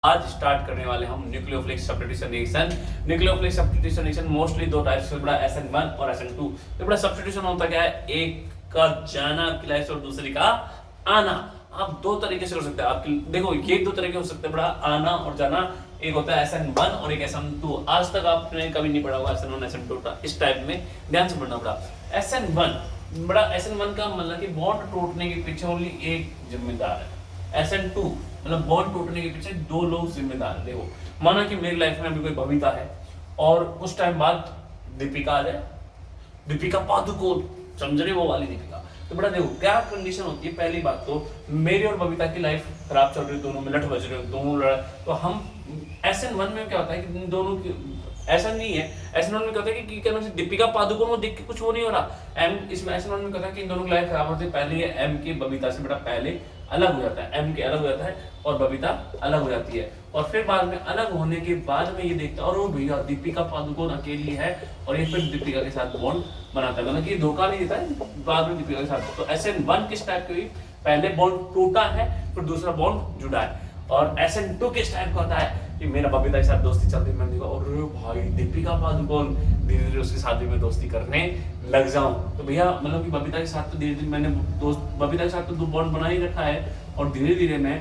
आज स्टार्ट करने वाले हम nucleophilic substitution reaction. Nucleophilic substitution reaction mostly दो टाइप्स से बड़ा SN1 और SN2। तो बड़ा सब्स्टिट्यूशन होता क्या है, एक का जाना आपकी लाइफ से और दूसरे का आना। आप दो तरीके से हो सकते हैं, आपकी देखो ये दो तरीके हो सकते हैं बड़ा, आना और जाना। एक होता है SN1 और एक SN2। आज तक आपने कभी नहीं पढ़ा होगा SN1 SN2 इस टाइप में, ध्यान से पढ़ना पड़ा। SN1 बड़ा, SN1 का मतलब कि बॉन्ड टूटने के पीछे ओनली एक जिम्मेदार है। SN2 मतलब बॉन्ड टूटने के पीछे दो लोग जिम्मेदार हैं। देखो माना कि मेरी लाइफ में अभी कोई बबीता है और कुछ टाइम बाद दीपिका आ जाए, दीपिका पादुकोण, समझ रहे वो वाली दीपिका। तो बड़ा देखो क्या कंडीशन होती है। पहली बात तो मेरी और बबीता की लाइफ खराब चल रही है, दोनों में लठ बज रहे हो, दोनों लड़, तो हम SN1 में क्या होता है कि दोनों की ऐसा नहीं है। SN1 में कहता है कि क्या नाम से दीपिका पादुकोण को देख के कुछ वो नहीं हो रहा। एम इसमें SN1 में कहता है कि इन दोनों की लाइफ खराब होती है। पहले ये एम की बबीता से बड़ा पहले अलग हो जाता है, एम के अलग हो जाता है और बबीता अलग हो जाती है। और फिर बाद में अलग होने के बाद में ये देखता है और वो भैया दीपिका पादुकोण अकेली है और ये फिर दीपिका के साथ बॉन्ड बनाता है, मतलब कि धोखा नहीं देता है बाद में दीपिका के साथ। तो SN1 किस टाइप की हुई, पहले बॉन्ड टूटा है फिर दूसरा बॉन्ड जुड़ा है। और SN2 किस टाइप का होता है कि मेरा बबीता के साथ दोस्ती चलती है, मैंने देखा और भाई दीपिका पादुकोण, धीरे धीरे उसकी शादी में दोस्ती करने लग जाऊं। तो भैया मतलब कि बबीता के साथ तो धीरे धीरे मैंने दोस्त बबीता के साथ तो बॉन्ड बना ही रखा है और धीरे धीरे मैं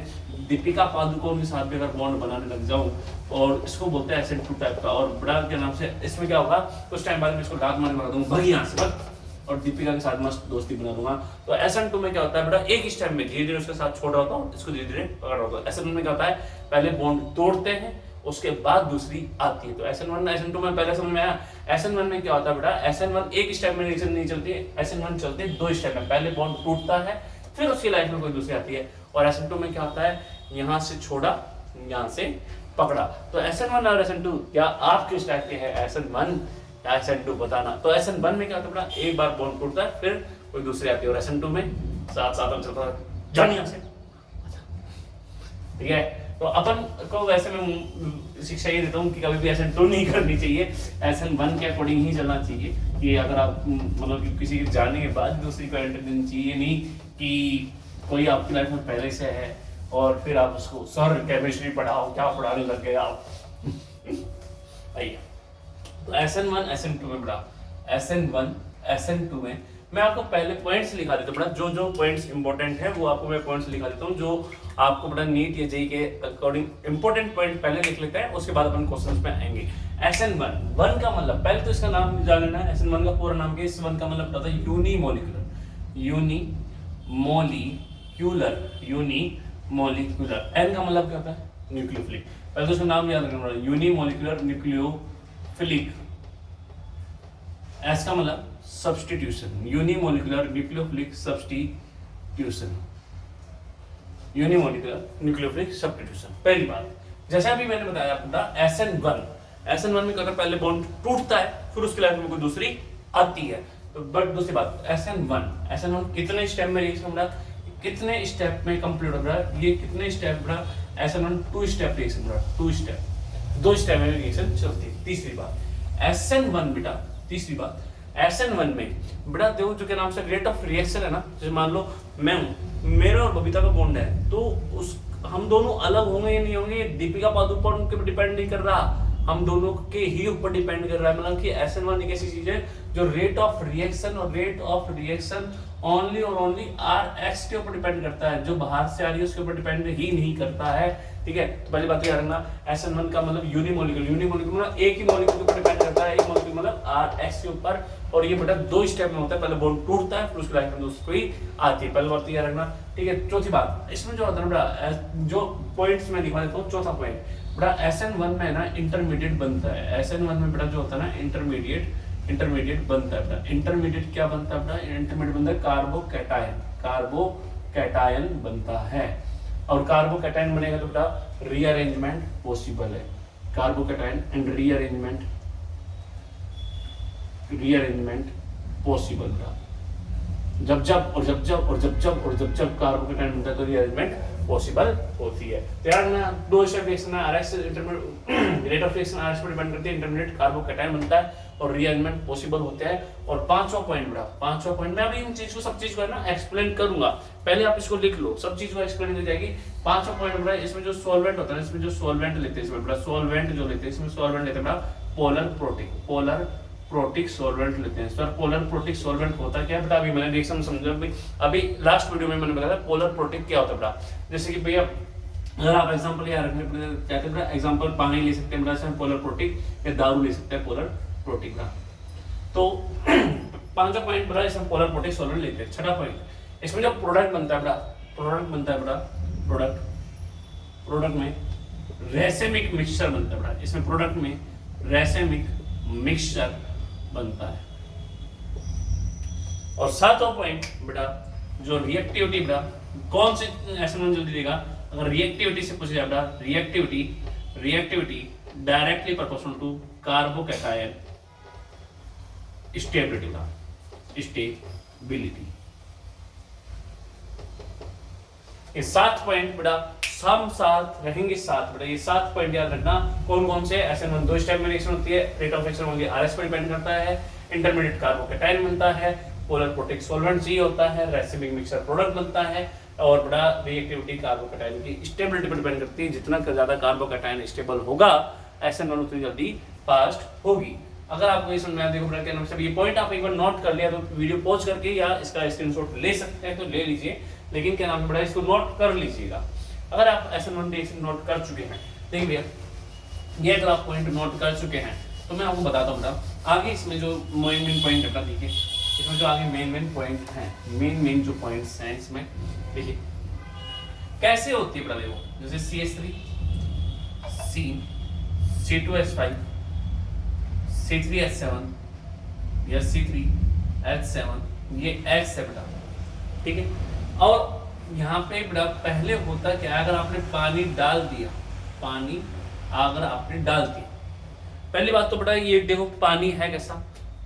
दीपिका पादुकोण के साथ भी अगर बॉन्ड बनाने लग जाऊं, और इसको बोलते हैं SN2 टाइप का। और बड़ा क्या नाम से इसमें क्या होगा, कुछ टाइम बाद में इसको डाक मारने लगा दूंगा, भाग यहाँ से भाग, और दीपिका के साथ मस्त दोस्ती बना दूंगा। तो SN2 में क्या होता है बेटा, एक स्टेप में धीरे धीरे उसके साथ छोड़ रहा होता हूँ, इसको धीरे धीरे पकड़ रहा होता हूँ। SN1 में क्या होता है, पहले बॉन्ड तोड़ते हैं उसके बाद दूसरी आती है। तो SN1 SN2 में पहले समझ में आया। SN1 में क्या होता है बेटा, SN1 एक स्टेप में रिएक्शन नहीं चलती है, SN1 चलती है दो स्टेप में। पहले बॉन्ड टूटता है फिर उसकी लाइफ में कोई दूसरी आती है। और SN2 में क्या होता है, यहाँ से छोड़ा यहाँ से पकड़ा। तो SN1 और SN2 क्या आप किस टाइप के हैं, SN1 या SN2 बताना। तो SN1 में क्या होता है बेटा, एक बार बॉन्ड टूटता है फिर कोई दूसरी आती है। और SN2 में साथ साथ में चलता है, जान यहाँ से, ठीक है। तो अपन को वैसे मैं शिक्षा ये देता हूँ कि कभी भी SN2 नहीं करनी चाहिए, SN1 के अकॉर्डिंग ही चलना चाहिए। कि अगर आप मतलब कि किसी के जाने के बाद दूसरी को एंट्री देनी चाहिए, नहीं कि कोई आपकी लाइफ में पहले से है और फिर आप उसको सर केमिस्ट्री पढ़ाओ, क्या पढ़ाने लग गए आप। आइए तो SN1 SN2 में बड़ा, SN1 SN2 में मैं आपको पहले पॉइंट्स लिखा देता हूँ बड़ा, जो जो पॉइंट्स इंपॉर्टेंट है वो आपको मैं पॉइंट्स लिखा देता हूँ, जो आपको बड़ा नीट या जेईई के अकॉर्डिंग इंपॉर्टेंट पॉइंट पहले लिख लेते हैं, उसके बाद अपन क्वेश्चंस पे आएंगे। SN1 1 का मतलब पहले तो इसका नाम जान लेना है। SN1 का पूरा नाम क्या है, इस 1 का मतलब होता है यूनिमोलिकुलर, यूनिमोलिकुलर। N का मतलब क्या होता है, न्यूक्लियोफिलिक। पहले तो इसका नाम याद रखना पड़ेगा, यूनिमोलिकुलर न्यूक्लियोफिलिक। S का मतलब substitution, unimolecular nucleophilic substitution, unimolecular nucleophilic substitution. पहली बात, जैसा भी मैंने बताया आपको, SN1 में क्या होता है, पहले बॉन्ड टूटता है फिर उसकी लाइफ में कोई दूसरी आती है। तो बट दूसरी बात, SN1 कितने स्टेप में रिएक्शन बना, कितने स्टेप में कंप्लीट हो रहा है, ये कितने स्टेप बना, SN1 2 स्टेप रिएक्शन बना, 2 स्टेप, 2 स्टेप में रिएक्शन चलती है। तीसरी बात SN1 बेटा, तीसरी बात SN1 में बेटा देखो जो के नाम से रेट ऑफ रिएक्शन है ना, जैसे मान लो मैं हूँ, मेरे और बबीता का बॉन्ड है, तो उस हम दोनों अलग होंगे या नहीं होंगे दीपिका पादुकोण के ऊपर डिपेंड नहीं कर रहा, हम दोनों के ही ऊपर डिपेंड कर रहा है। मतलब कि SN1 एक ऐसी चीज है जो रेट ऑफ रिएक्शन और रेट ऑफ रिएक्शन ओनली और ओनली Rx के ऊपर डिपेंड करता है, जो बाहर से आ रही है उसके ऊपर डिपेंड ही नहीं करता है, ठीक है। तो पहली बात याद रखना, SN1 का मतलब यूनिमोलिकुलर मतलब एक ही मॉलिक्यूल के ऊपर डिपेंड करता है, एक मॉलिक्यूल मतलब Rx के ऊपर। और ये बेटा 2 स्टेप में होता है, पहले बॉन्ड टूटता है फिर उसकी लाइफ में दूसरी आती है। पहली बात याद रखना, ठीक है। चौथी बात इसमें जो होता है बेटा, जो पॉइंट्स में दिखा देता हूँ, चौथा पॉइंट बेटा SN1 में ना इंटरमीडिएट बनता है। SN1 में बेटा जो होता है ना इंटरमीडिएट बनता है बेटा। इंटरमीडिएट क्या बनता है बेटा, इंटरमीडिएट बनता है कार्बोकैटायन बनता है। और कार्बोकैटायन बनेगा तो बेटा रीअरेंजमेंट पॉसिबल है, कार्बोकैटायन एंड रीअरेंजमेंट पॉसिबल था। जब जब कार्बोकैटायन बनता है तो रीअरेंजमेंट पॉसिबल होती है। तो यार ना दो स्टेप रिएक्शन है, RX intermediate rate of reaction RX पर डिपेंड करती है, इंटरमीडिएट कार्बोकैटायन बनता है और रीअरेंजमेंट पॉसिबल होते हैं। और पांचवा पॉइंट बड़ा, पांचवा पॉइंट मैं अभी इन चीज को सब चीज को है ना एक्सप्लेन करूंगा, पहले आप इसको लिख लो, सब चीज को एक्सप्लेन हो जाएगी। पांचवा पॉइंट बड़ा, इसमें जो सॉल्वेंट होता है, इसमें जो सॉल्वेंट लेते हैं, इसमें बड़ा सॉल्वेंट जो लेते हैं, इसमें सॉल्वेंट लेते हैं बड़ा पोलर प्रोटिक सॉल्वेंट लेते हैं। सर पोलर प्रोटिक सॉल्वेंट होता क्या है बेटा, अभी मैंने रिएक्शन समझा, अभी लास्ट वीडियो में मैंने बताया पोलर प्रोटिक क्या होता है बेटा। जैसे कि भैया अगर आप एग्जांपल याद रखने चाहते हैं बेटा, एग्जांपल पानी ले सकते हैं बेटा, पोलर प्रोटिक, या दारू ले सकते हैं पोलर प्रोटिक का। तो पांचवा पॉइंट बड़ा, इसमें पोलर प्रोटिक सॉल्वेंट लेते हैं। छठा पॉइंट, इसमें जो प्रोडक्ट बनता है बड़ा, प्रोडक्ट में रेसेमिक मिक्सचर बनता है बड़ा, इसमें प्रोडक्ट में रेसेमिक मिक्सचर बनता है। और सातवां पॉइंट बेटा, जो रिएक्टिविटी बेटा, कौन से एसिड जल्दी देगा, अगर रिएक्टिविटी से पूछा जाए बेटा, reactivity directly proportional to carbocation stability का, स्टेबिलिटी। ये 7 पॉइंट बेटा हम साथ रहेंगे, साथ बेटा ये 7 पॉइंट याद रखना। कौन कौन से एसिड दो स्टेप में रिएक्शन होती है, रेट ऑफ रिएक्शन होगी आरएस पर डिपेंड करता है, इंटरमीडिएट कार्बोकैटायन बनता है, पोलर प्रोटिक सॉल्वेंट सी होता है, रेसिमिक मिक्सचर प्रोडक्ट बनता है, और बड़ा रिएक्टिविटी कार्बोकैटायन की स्टेबिलिटी पर डिपेंड करती है। जितना ज्यादा कार्बोकैटायन स्टेबल होगा एसिड उतनी जल्दी फास्ट होगी। अगर आपको ये समझ में आया, देखो बेटा क्या नाम से, ये पॉइंट आप एक बार नोट कर लिया तो वीडियो पॉज करके या इसका स्क्रीनशॉट ले सकते हैं तो ले लीजिए, लेकिन क्या नाम है बेटा, इसको नोट कर लीजिएगा। अगर आप SN1 रिएक्शन नोट कर चुके हैं, देखिए भैया ये अगर आप पॉइंट नोट कर चुके हैं तो मैं आपको बताता हूँ बेटा, आगे इसमें जो मेन पॉइंट है, देखिए इसमें जो आगे मेन पॉइंट हैं, मेन जो पॉइंट्स हैं इसमें, देखिए कैसे होती है बेटा। देखो जैसे CH3 C2H5 C3H7 या C3H7, ये X है बेटा, ठीक है। और यहाँ पे बेटा पहले होता क्या, अगर आपने पानी डाल दिया, पहली बात तो बेटा ये देखो पानी है कैसा,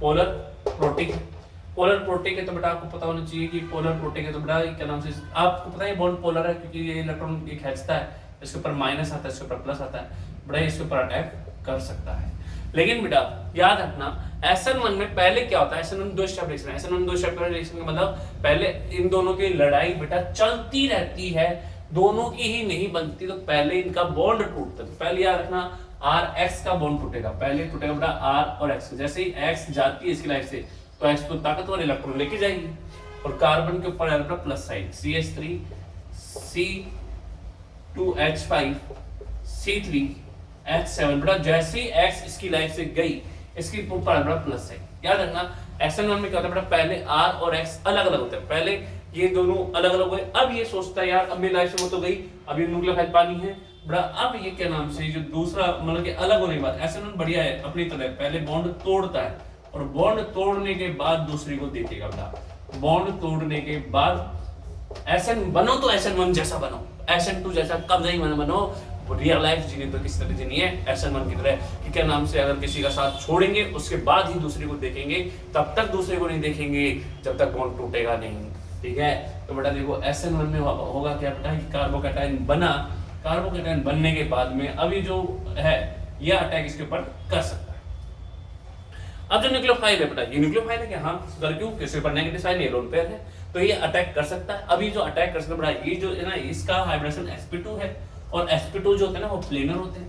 पोलर प्रोटिक है। तो बेटा आपको पता होना चाहिए कि पोलर प्रोटिक है, तो बेटा क्या नाम से, आपको पता है बॉन्ड पोलर है क्योंकि ये इलेक्ट्रॉन खींचता है, इसके ऊपर माइनस आता है, इसके ऊपर प्लस आता है, बेटा इसके ऊपर अटैक कर सकता है। लेकिन बेटा याद रखना SN1 में पहले क्या होता है, SN1 दो स्टेप रिएक्शन है, SN1 दो स्टेप रिएक्शन का मतलब पहले इन दोनों की लड़ाई बेटा चलती रहती है, दोनों की ही नहीं बनती, तो पहले इनका बॉन्ड टूटता है। तो पहले याद रखना RX का बॉन्ड टूटेगा, पहले टूटेगा बेटा R और X, जैसे ही X जाती है इसकी लाइफ से तो X तो ताकतवर इलेक्ट्रॉन लेके जाएगी, और कार्बन के ऊपर आएगा plus sign, CH3 C2H5 C3H7, बेटा जैसे ही X इसकी लाइफ से गई इसके ऊपर बड़ा प्लस है। याद रखना SN1 में क्या होता है बेटा, पहले R और X अलग अलग होते हैं, पहले ये दोनों अलग अलग हुए, अब ये सोचता है यार अब मेरी लाइफ से वो तो गई, अब ये न्यूक्लियोफाइल पानी है बड़ा, अब ये क्या नाम से जो दूसरा मतलब कि अलग होने के बाद SN1 बढ़िया है अपनी तरह, पहले बॉन्ड तोड़ता है और बॉन्ड तोड़ने के बाद दूसरी को देखेगा बेटा। बॉन्ड तोड़ने के बाद SN बनो तो SN1 जैसा बनो, SN2 जैसा कब नहीं बनो, रियल लाइफ जीनी तो किस तरह जीनी है, SN1 की तरह कि क्या नाम से, अगर किसी का साथ छोड़ेंगे उसके बाद ही दूसरे को देखेंगे, तब तक दूसरे को नहीं देखेंगे जब तक बॉन्ड टूटेगा नहीं, ठीक है। तो बेटा देखो SN1 में होगा क्या बेटा, कि कार्बोकैटायन बना, कार्बोकैटायन बनने के बाद में अभी जो है यह अटैक इसके ऊपर कर सकता है। अब जो न्यूक्लियोफाइल है बेटा, ये न्यूक्लियोफाइल है कि हाँ क्यों, किसी पर नेगेटिव साइन है, लोन पेयर है, तो ये अटैक कर सकता है। अभी जो अटैक कर सकता है बेटा, ये जो है ना इसका हाइब्रिडेशन sp2 है, और sp2 जो होते हैं ना वो प्लेनर होते हैं,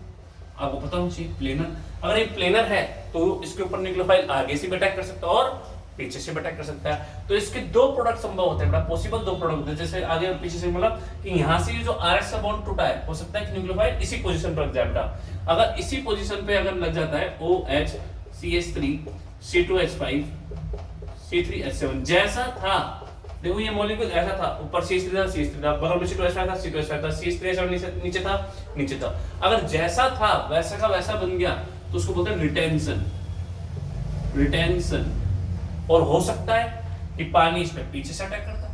आपको पता होना चाहिए प्लेनर। अगर ये प्लेनर है तो इसके ऊपर न्यूक्लियोफाइल आगे से भी अटैक कर सकता है और पीछे से भी अटैक कर सकता है। तो इसके दो प्रोडक्ट संभव होते हैं बेटा, पॉसिबल दो प्रोडक्ट होते हैं, जैसे आगे और पीछे से, मतलब कि यहाँ से जो RS का बॉन्ड टूटा है, हो सकता है कि न्यूक्लियोफाइल इसी पोजीशन पर लग जाए बेटा। अगर इसी पोजीशन पे अगर लग जाता है OH CH3 C2H5 C3H7 जैसा था, देखो ये मॉलिक्यूल ऐसा था, ऊपर CH3 था, बगल में C2H5 था, CH3H7 नीचे था। अगर जैसा था वैसा का वैसा बन गया तो उसको बोलते हैं रिटेंशन। और हो सकता है कि पानी इसमें पीछे से अटैक करता है,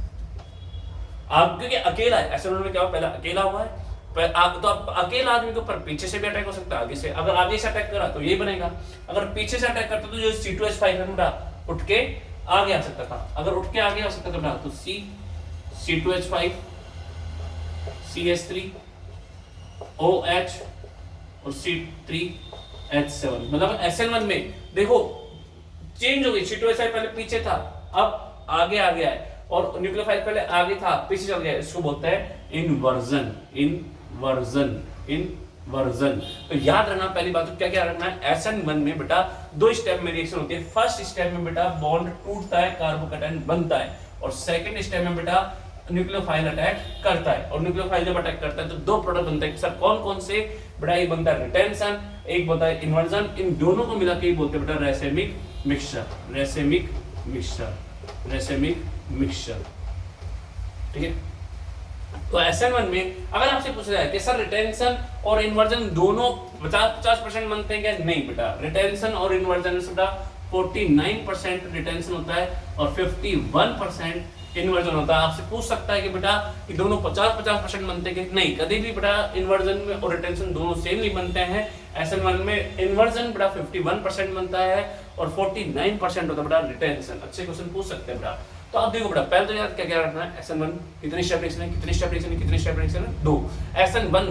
आप क्योंकि अकेला है, ऐसे में क्या हुआ, पहला अकेला हुआ है, तो आप अकेला आदमी के ऊपर पीछे से भी अटैक हो सकता है, आगे से, अगर आगे से अटैक करा तो यही बनेगा, अगर पीछे से अटैक करता तो जो C2H5 है बेटा उठ के आगे आ सकता था, अगर उठ के आगे आ सकता था तो C2H5 CH3OH और C3H7। मतलब SN1 में देखो चेंज हो गई, C2H5 पहले पीछे था अब आगे आ गया है, और न्यूक्लियोफाइल पहले आगे था पीछे चल गया, इसको बोलते हैं इन्वर्जन। इन्वर्जन तो याद रखना, पहली बात तो क्या क्या रखना है, SN1 में बेटा दो स्टेप में रिएक्शन होती है। फर्स्ट स्टेप में बेटा बॉन्ड टूटता है, कार्बोकैटायन बनता है, और सेकंड स्टेप में बेटा न्यूक्लियोफाइल अटैक करता है। और न्यूक्लियोफाइल जब अटैक करता है तो दो प्रोडक्ट बनते हैं। सर कौन कौन से बेटा, एक बनता है रिटेंशन, एक बनता है इन्वर्जन। इन दोनों को मिला के ही बोलते हैं बेटा रेसेमिक मिक्सचर। ठीक है। तो SN1 में अगर आपसे पूछा जाए कि सर रिटेंशन और इन्वर्जन दोनों 50% बनते हैं क्या, नहीं बेटा, रिटेंशन और इन्वर्जन से बेटा 49% रिटेंशन होता है और 51% इन्वर्जन होता है। आपसे पूछ सकता है कि बेटा कि दोनों 50% बनते हैं, नहीं, कभी भी बेटा इन्वर्जन में और रिटेंशन दोनों सेम नहीं बनते हैं। SN1 में इन्वर्जन बेटा 51% बनता है और 49% होता है बेटा रिटेंशन। अच्छे क्वेश्चन पूछ सकते हैं बेटा। तो आप देखो बेटा, पहले तो याद क्या क्या रखना है, SN1 कितनी स्टेप रिएक्शन है, कितनी स्टेप रिएक्शन है, 2। SN1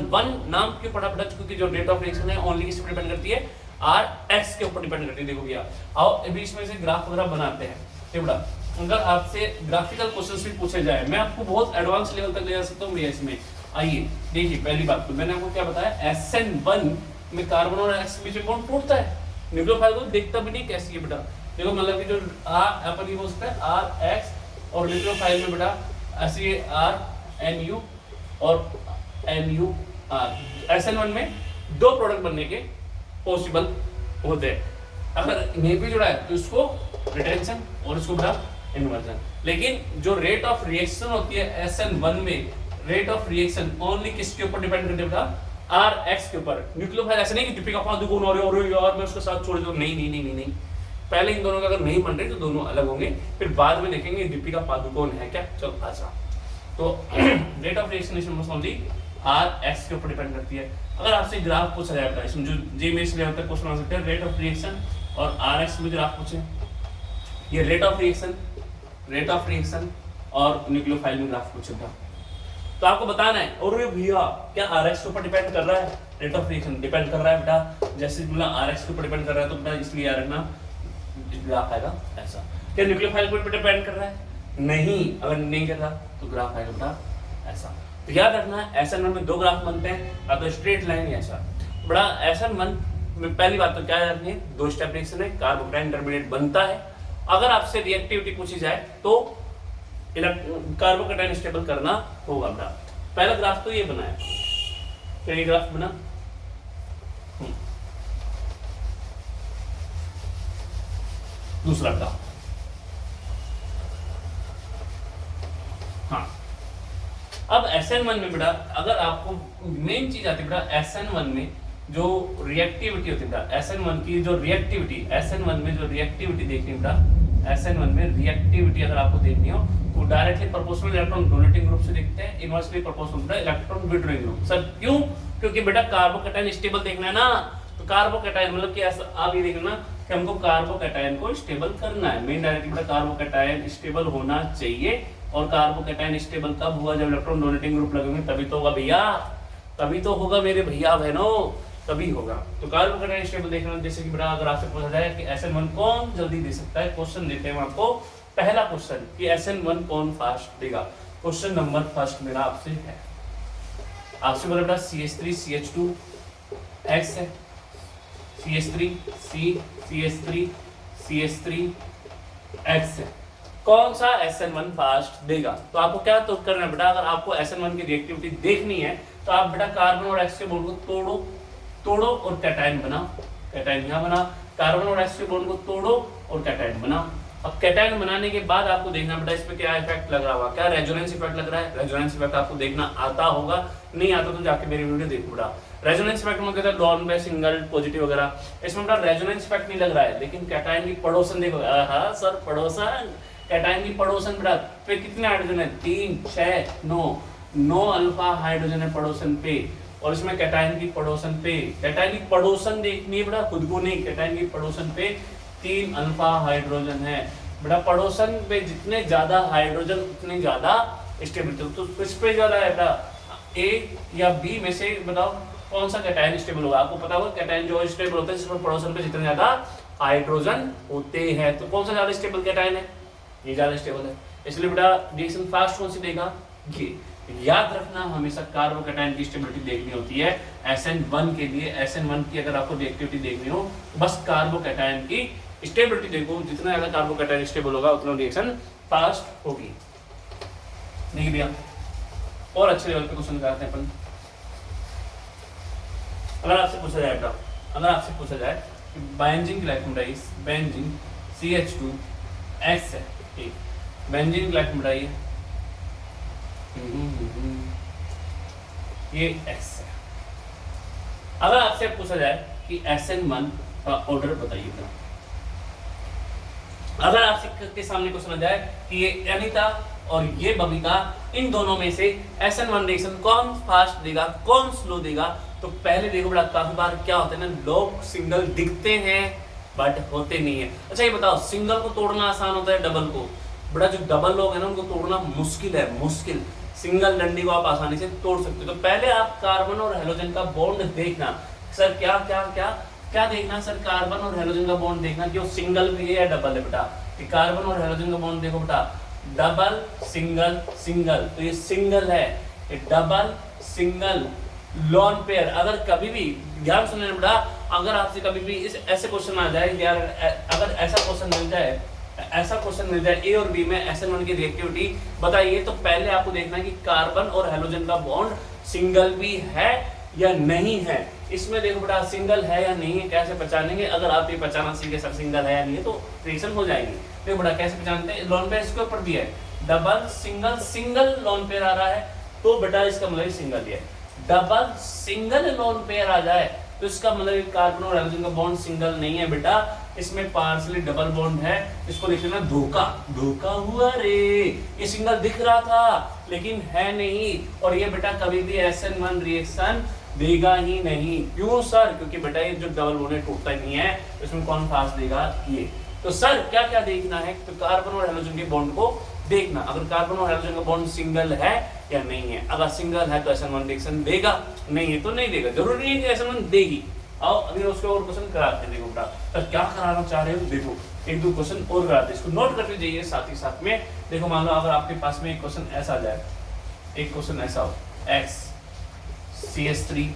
नाम क्यों पड़ा बेटा, क्योंकि जो रेट ऑफ रिएक्शन है ओनली किस पर डिपेंड करती है, RX के ऊपर डिपेंड करती है। देखो भैया, आओ अभी इसमें से ग्राफ वगैरह बनाते हैं। ठीक बेटा, अगर आपसे ग्राफिकल क्वेश्चंस भी पूछे जाए, मैं आपको बहुत एडवांस लेवल तक ले जा सकता हूँ भैया इसमें। आइए देखिए, पहली बात तो मैंने आपको क्या बताया, SN1 में कार्बन और X के बीच में बॉन्ड टूटता है, न्यूक्लियोफाइल को देखता भी नहीं कैसी है बेटा। देखो मतलब कि जो अपन ये बोल सकते हैं RX, और न्यूक्लियोफाइल में बेटा ऐसे RNU और NUR। SN1 में दो प्रोडक्ट बनने के पॉसिबल होते हैं। अगर ये भी जुड़ा है तो इसको रिटेंशन और इसको बेटा इन्वर्जन। लेकिन जो रेट ऑफ रिएक्शन होती है SN1 में, रेट ऑफ रिएक्शन ओनली किसके ऊपर डिपेंड करती है बेटा, RX के ऊपर। न्यूक्लियोफाइल ऐसे नहीं कि दीपिका पादुकोण और यार मैं उसके साथ छोड़ दूं, नहीं। पहले इन दोनों का अगर नहीं बन रहे तो दोनों अलग होंगे, फिर बाद में देखेंगे दीपिका पादुकोण है क्या। चलो अच्छा, तो rate of reaction only RX के ऊपर डिपेंड करती है। अगर आपसे ग्राफ पूछा जाएगा इसमें, जो जी में इसलिए तक क्वेश्चन आ सकते हैं, रेट ऑफ रिएक्शन और RX में ग्राफ पूछे, ये रेट ऑफ रिएक्शन और न्यूक्लियोफाइल में ग्राफ पूछेगा, तो आपको बताना है और भैया क्या RX के ऊपर डिपेंड कर रहा है, रेट ऑफ रिएक्शन डिपेंड कर रहा है बेटा। जैसे मतलब RX के ऊपर डिपेंड कर रहा है तो बेटा इसलिए याद रखना ग्राफ आएगा ऐसा। क्या न्यूक्लियोफाइल के ऊपर डिपेंड कर रहा है, नहीं, अगर नहीं कर रहा तो ग्राफ आएगा बेटा ऐसा। तो याद रखना है SN1 में दो ग्राफ बनते हैं, या तो स्ट्रेट लाइन या ऐसा। बड़ा SN1 में पहली बात तो क्या रखनी है, दो स्टेप रिएक्शन है, कार्बोकैटायन इंटरमीडिएट बनता है। अगर आपसे रिएक्टिविटी पूछी जाए तो कार्बोकैटायन स्टेबल करना होगा बेटा। पहला ग्राफ तो ये बनाया, फिर ये ग्राफ बना, दूसरा ग्राफ। हाँ, अब SN1 में बेटा अगर आपको मेन चीज आती है बेटा, SN1 में जो रिएक्टिविटी होती है बेटा, SN1 की जो रिएक्टिविटी, SN1 में जो रिएक्टिविटी देखनी बेटा, SN1 में रिएक्टिविटी अगर आपको देखनी हो तो directly proportional electron donating group से देखते हैं, इनवर्सली प्रोपोर्शनल बेटा इलेक्ट्रॉन विड्रॉइंग ग्रुप। सर क्यों, क्योंकि बेटा कार्बोकैटायन स्टेबल देखना है ना, तो कार्बोकैटायन मतलब कि ऐसा आप ये देखना कि हमको कार्बोकैटायन को स्टेबल करना है। मेन डायरेक्टली बेटा कार्बोकैटायन स्टेबल होना चाहिए, और कार्बोकैटायन स्टेबल कब हुआ, जब इलेक्ट्रॉन डोनेटिंग ग्रुप लगेंगे तभी तो होगा भैया, तभी तो होगा मेरे भैया बहनों, तभी होगा। तो कार्बोकैटायन स्टेबल देखना, जैसे कि बेटा अगर आपसे पूछा जाए कि SN1 कौन जल्दी दे सकता है, क्वेश्चन देते हैं आपको। पहला क्वेश्चन कि SN1 कौन फास्ट देगा, क्वेश्चन नंबर फर्स्ट मेरा आपसे है, आपसे बोला बेटा CH3 CH2 X है, CH3 C CH3 CH3 X है, कौन सा SN1 फास्ट देगा। तो आपको क्या तो करना है बेटा, अगर आपको SN1 की रिएक्टिविटी देखनी है तो आप बेटा कार्बन और X के बॉन्ड को तोड़ो और कैटायन बनाओ, कैटायन यहाँ बना, कार्बन और X के बॉन्ड को तोड़ो और कैटायन बनाओ। अब कैटायन बनाने के बाद आपको देखना बेटा इस पे क्या इफेक्ट लग रहा होगा, क्या रेजोनेंस इफेक्ट लग रहा है, रेजोनेंस इफेक्ट आपको देखना आता होगा, नहीं आता तो जाके मेरी वीडियो देखो बेटा। रेजोनेंस इफेक्ट में कहते हैं डॉन पे सिंगल पॉजिटिव वगैरह, इसमें बेटा रेजोनेंस इफेक्ट नहीं लग रहा है, लेकिन कैटायन की पड़ोसन देखो, हाँ सर पड़ोसन, कैटायन की पड़ोसन बेटा पे कितने हाइड्रोजन है, 3 6 9 अल्फा हाइड्रोजन है पड़ोसन पे, और इसमें कैटायन की पड़ोसन पे, कैटायन की पड़ोसन देखनी है बेटा, खुद को नहीं, कैटायन की पड़ोसन पे 3 अल्फा हाइड्रोजन है बेटा। पड़ोसन पे जितने ज्यादा हाइड्रोजन उतने ज्यादा स्टेबिलिटी, तो किस पे ज्यादा है बेटा, ए या बी में से बताओ कौन सा कैटायन स्टेबल होगा। आपको पता होगा कैटायन जो स्टेबल होता है जिसमें पड़ोसन पे जितने ज्यादा हाइड्रोजन होते हैं, तो कौन सा ज्यादा स्टेबल कैटायन है, ये ज्यादा स्टेबल है। इसलिए बेटा रिएक्शन फास्ट कौन सी देगा, ये। याद रखना हमेशा कार्बोकैटायन की स्टेबिलिटी देखनी होती है SN1 के लिए। SN1 की अगर आपको रिएक्टिविटी देखनी हो बस कार्बोकैटायन की स्टेबिलिटी देखो, जितना ज्यादा कार्बोकैटायन स्टेबल होगा उतना रिएक्शन फास्ट होगी। नहीं भैया, और अच्छे लेवल पे क्वेश्चन करते हैं अपन। अगर आपसे पूछा जाए बेटा, अगर आपसे पूछा जाए कि बेंजीन ग्लाइकोलाइज, बेंजीन CH2X है, ठीक, बेंजीन ग्लाइकोलाइज ये X है। अगर आपसे पूछा जाए कि SN1 का ऑर्डर बताइए बेटा। अगर आपसे के सामने क्वेश्चन आ जाए कि ये अनीता और ये बबीता, इन दोनों में से SN1 रिएक्शन कौन फास्ट देगा कौन स्लो देगा, तो पहले देखो बेटा काफी बार क्या होता है ना, लोग सिंगल दिखते हैं बट होते नहीं है। अच्छा ये बताओ, सिंगल को तोड़ना आसान होता है डबल को, बेटा जो डबल लोग हैं ना उनको तोड़ना मुश्किल है, मुश्किल। सिंगल डंडी को आप आसानी से तोड़ सकते हो। तो पहले आप कार्बन और हेलोजन का बॉन्ड देखना। सर क्या क्या क्या क्या देखना सर, कार्बन और हेलोजन का बॉन्ड देखना कि वो सिंगल भी है या डबल है बेटा। कि कार्बन और हेलोजन का बॉन्ड देखो बेटा, डबल सिंगल सिंगल, तो ये सिंगल है, ये डबल सिंगल लॉन पेयर। अगर कभी भी ध्यान सुनने बेटा, अगर आपसे कभी भी इस ऐसे क्वेश्चन आ जाए यार, अगर ऐसा क्वेश्चन मिल जाए, ऐसा क्वेश्चन मिल जाए ए और बी में SN1 की रिएक्टिविटी बताइए, तो पहले आपको देखना है कि कार्बन और हेलोजन का बॉन्ड सिंगल भी है या नहीं है। इसमें देखो बेटा सिंगल है या नहीं है, कैसे पहचानेंगे। अगर आप ये पहचाना सीखे सर सिंगल है या नहीं है तो रिएक्शन हो जाएगी। देखो बेटा कैसे पहचानते हैं, लोन पेयर इसके ऊपर भी है, double single single lone pair आ रहा है तो बेटा इसका मतलब सिंगल ही है। डबल सिंगल लोन पेयर आ जाए तो इसका मतलब कार्बन और हाइड्रोजन का बॉन्ड सिंगल नहीं है बेटा, इसमें पार्शियली डबल बॉन्ड है। इसको लिख लेना धोखा, धोखा हुआ रे, ये सिंगल दिख रहा था लेकिन है नहीं। और ये बेटा कभी भी SN1 रिएक्शन देगा ही नहीं। क्यों सर, क्योंकि बेटा ये जो डबल बॉन्ड है टूटता नहीं है, इसमें कौन फास्ट देगा, ये। तो सर क्या क्या देखना है, तो कार्बन और हाइड्रोजन के बॉन्ड को देखना, अगर कार्बन और हाइड्रोजन का बॉन्ड सिंगल है या नहीं है। अगर सिंगल है तो SN1 रिएक्शन देगा, नहीं है तो नहीं देगा। जरूरी नहीं है कि SN1 देगी। आओ अभी उसके और क्वेश्चन कराते हैं। देखो बेटा सर क्या कराना चाह रहे हो, देखो एक दो क्वेश्चन और कराते हैं, इसको नोट कर लीजिए साथ ही साथ में। देखो मान लो अगर आपके पास में एक क्वेश्चन ऐसा आ जाए, एक क्वेश्चन ऐसा हो, X CH3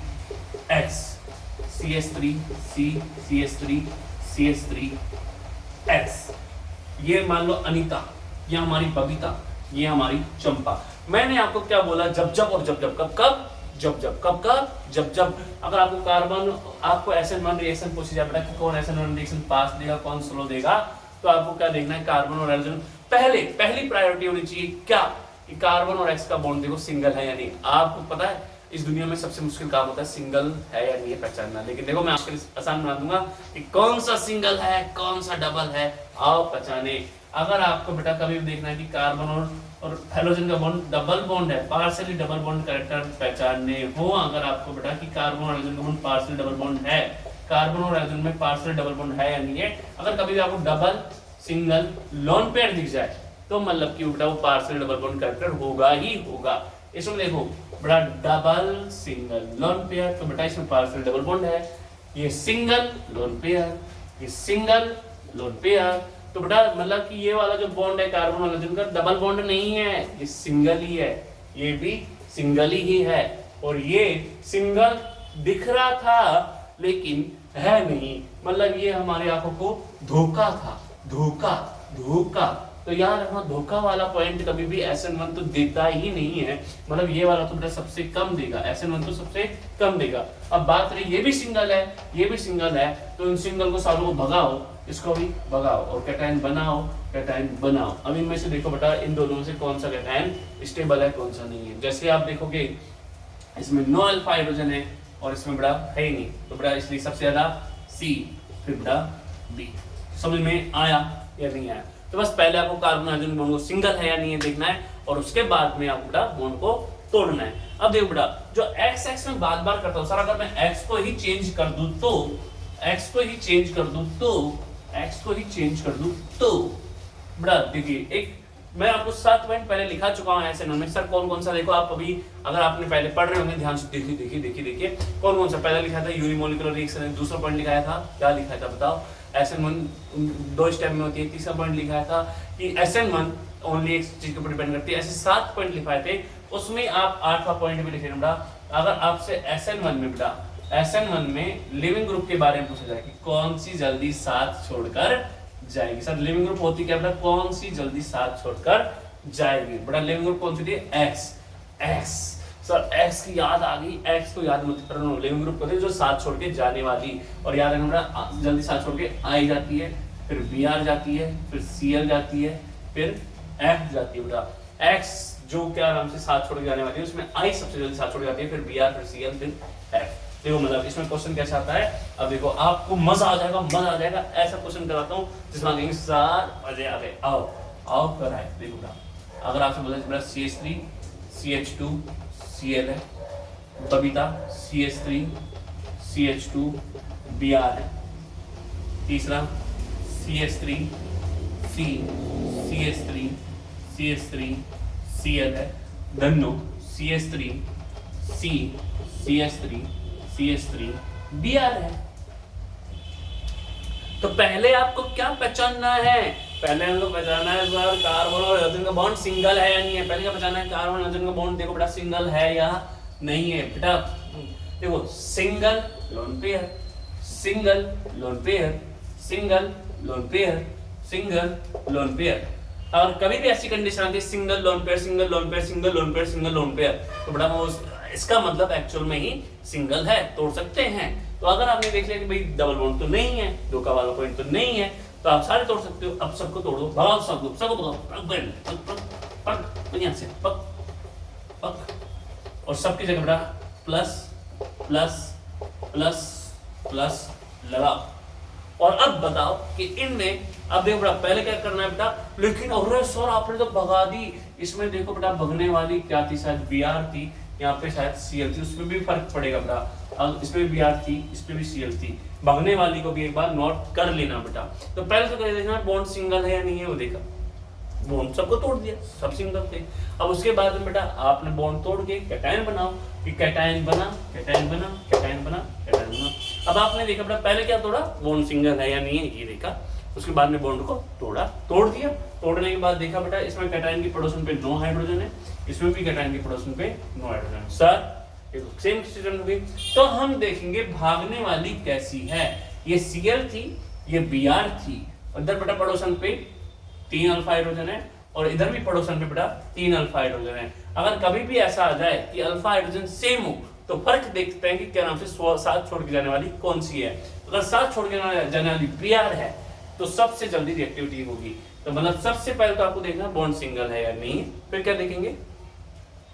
X CH3 C CH3 CH3 X, ये मान लो अनीता, ये हमारी बबीता, ये हमारी चंपा। मैंने आपको क्या बोला, जब जब और जब जब, कब कब, जब जब, कब कब, जब जब। अगर आपको कार्बन, आपको SN1 रिएक्शन पूछी जाए बेटा कि कौन SN1 रिएक्शन पास देगा कौन स्लो देगा, तो आपको क्या देखना है, कार्बन और हाइड्रोजन पहली प्रायोरिटी होनी चाहिए क्या, कि कार्बन और X का बॉन्ड देखो सिंगल है या नहीं। आपको पता है इस दुनिया में सबसे मुश्किल काम होता है सिंगल है या नहीं पहचानना, लेकिन देखो मैं आपके लिए आसान बना दूंगा कि कौन सा सिंगल है कौन सा डबल है, आओ पहचाने। अगर आपको बेटा कभी भी देखना है कि कार्बन और हेलोजन का बॉन्ड डबल बॉन्ड है, पार्शियली डबल बॉन्ड कैरेक्टर पहचानने हो, अगर आपको बेटा कि कार्बन और हेलोजन का बॉन्ड पार्शियली डबल बॉन्ड है, कार्बन और हेलोजन में पार्शियली डबल बॉन्ड है या नहीं है, अगर कभी भी आपको डबल सिंगल लोन पेयर दिख जाए तो मतलब कि बेटा वो पार्शियली डबल बॉन्ड कैरेक्टर होगा ही होगा। इसमें देखो बेटा डबल सिंगल लोन पेयर, तो बेटा इसमें पार्शियल डबल बॉन्ड है, ये सिंगल लोन पेयर, ये सिंगल लोन पेयर, तो बेटा मतलब कि ये वाला जो बॉन्ड है कार्बन और हाइड्रोजन का डबल बॉन्ड नहीं है, ये सिंगल ही है, ये भी सिंगल ही है। और ये सिंगल दिख रहा था लेकिन है नहीं, मतलब ये हमारी आंखों को धोखा था, धोखा धोखा। तो यार रखना धोखा वाला पॉइंट कभी भी SN1 तो देता ही नहीं है, मतलब ये वाला तो बेटा सबसे कम देगा, SN1 तो सबसे कम देगा। अब बात रही ये भी सिंगल है ये भी सिंगल है, तो इन सिंगल को सालों को भगाओ, इसको भी भगाओ और कैटायन बनाओ, कैटायन बनाओ। अब इनमें से देखो बेटा इन दोनों में से कौन सा कैटायन स्टेबल है कौन सा नहीं है। जैसे आप देखोगे इसमें नो अल्फा हाइड्रोजन है और इसमें बेटा है ही नहीं, तो बेटा इसलिए सबसे ज्यादा C, फिर बेटा B। समझ में आया या नहीं आया? तो बस पहले आपको कार्बन हाइड्रोजन बॉन्ड को सिंगल है या नहीं है देखना है और उसके बाद में आपको बेटा बॉन्ड को तोड़ना है। अब देखो बेटा जो x में बार बार करता हूं सर, अगर मैं x को ही चेंज कर दूं तो, x को ही चेंज कर दूं तो, x को ही चेंज कर दूं तो बेटा देखिए एक मैं आपको 7 पॉइंट पहले लिखा चुका हूँ ऐसे में सर कौन कौन सा, देखो आप अभी अगर आपने पहले पढ़ रहे होंगे ध्यान से देखिए कौन कौन सा पहला लिखा था यूनिमोलिकुलर रिएक्शन, दूसरा पॉइंट लिखाया था क्या लिखा था बताओ, SN1 2 स्टेप में होती है, तीसरा पॉइंट लिखाया था कि SN1 ओनली एक चीज के ऊपर डिपेंड करती है, ऐसे 7 पॉइंट लिखाए थे, उसमें आप 8वां पॉइंट भी लिखे बेटा। अगर आपसे SN1 में बेटा SN1 में लिविंग ग्रुप के बारे में पूछा जाए कि कौन सी जल्दी साथ छोड़कर जाएगी, सर लिविंग ग्रुप होती क्या बेटा, कौन सी जल्दी साथ छोड़कर जाएगी बेटा, लिविंग ग्रुप कौन सी थी, एक्स सर एक्स की याद आ गई, एक्स को याद मत करना, लिविंग ग्रुप होती है जो साथ छोड़ के जाने वाली, और याद रखना बेटा जल्दी साथ छोड़ के आई जाती है, फिर Br जाती है, फिर Cl जाती है, फिर F जाती है बेटा, एक्स जो क्या नाम से साथ छोड़ के जाने वाली है उसमें आई सबसे जल्दी साथ छोड़ जाती है, फिर Br, फिर Cl, फिर F। देखो मतलब इसमें क्वेश्चन कैसा आता है, अब देखो आपको मजा आ जाएगा, ऐसा क्वेश्चन कराता हूँ जिसमें कहेंगे सर मजे आ गए, आओ कराए। देखो बेटा अगर आपसे बोला बेटा CH3 CH2 Cl है, बबीता CH3 CH2 Br है, तीसरा CH3 C CH3 CH3 Cl है, Dhanno CH3 C CH3 Br है। तो पहले आपको क्या पहचानना है, पहले हमको पहचानना है सर कार्बन और हाइड्रोजन का बॉन्ड सिंगल है या नहीं है, पहले क्या पहचानना है कार्बन और हाइड्रोजन का बॉन्ड देखो बेटा सिंगल है या नहीं है बेटा, देखो single lone pair, single lone pair, single lone pair, single lone pair, और कभी भी ऐसी कंडीशन आती है single lone pair, single lone pair, single lone pair, single lone pair, तो बेटा वो इसका मतलब एक्चुअल में ही सिंगल है, तोड़ सकते हैं। तो अगर आपने देख लिया कि भाई डबल बॉन्ड तो नहीं है, धोखा वाला पॉइंट तो नहीं है, तो आप सारे तोड़ सकते हो। अब सबको तोड़ दो, भगाओ सबको भगाओ, यहाँ से पक पक, और सबकी जगह बेटा प्लस प्लस प्लस प्लस लगाओ। और अब बताओ कि इनमें, अब देखो बेटा पहले क्या करना है बेटा, लेकिन अरे सर आपने तो भगा दी, इसमें देखो बेटा भगने वाली क्या थी, शायद Br थी, यहाँ पे शायद Cl थी, उसमें भी फर्क पड़ेगा बेटा, अब इसमें भी Br थी, इसमें भी Cl थी, भगने वाली को भी एक बार नोट कर लेना बेटा। तो पहले तो क्या देखना बॉन्ड सिंगल है या नहीं है, वो देखा बॉन्ड सबको तोड़ दिया, सब सिंगल थे। अब उसके बाद में बेटा आपने बॉन्ड तोड़ के कैटायन बनाओ, कि कैटायन बना, कैटायन बना, कैटायन बना, कैटायन बना। अब आपने देखा बेटा पहले क्या तोड़ा, बॉन्ड सिंगल है या नहीं है ये देखा, उसके बाद में बॉन्ड को तोड़ दिया, तोड़ने के बाद देखा बेटा इसमें कैटायन की पोजीशन पे 9 हाइड्रोजन है, इसमें भी कैटायन की पोजीशन पे 9 हाइड्रोजन। सर सेम सिस्टम होगी, तो हम देखेंगे भागने वाली कैसी है, ये Cl थी, ये Br थी, इधर बेटा पड़ोसन पे 3 अल्फा हाइड्रोजन है, और इधर भी पड़ोसन पे बेटा 3 अल्फा हाइड्रोजन है। अगर कभी भी ऐसा आ जाए कि अल्फा हाइड्रोजन सेम हो, तो फर्क देखते हैं कि क्या नाम से साथ छोड़ के जाने वाली कौन सी है। अगर साथ छोड़ के जाने वाली Br है तो सबसे जल्दी रिएक्टिविटी होगी। तो मतलब सबसे पहले तो आपको देखना बॉन्ड सिंगल है या नहीं, फिर क्या देखेंगे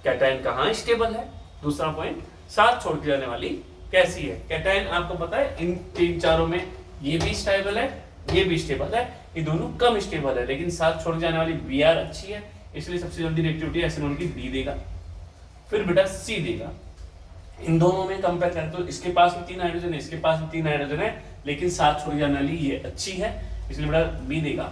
कैटायन कहाँ स्टेबल है, दूसरा पॉइंट साथ छोड़ के जाने वाली कैसी है। कैटायन आपको पता है इन 3-4 में ये भी स्टेबल है, ये भी स्टेबल है, ये दोनों कम स्टेबल है, लेकिन साथ छोड़ जाने वाली Br अच्छी है, इसलिए सबसे जल्दी रिएक्टिविटी SN1 की B देगा, फिर बेटा C देगा। इन दोनों में कंपेयर करें तो इसके पास भी 3 हाइड्रोजन है, इसके पास भी 3 हाइड्रोजन है, लेकिन साथ छोड़ जाने वाली ये अच्छी है, इसलिए बेटा B देगा,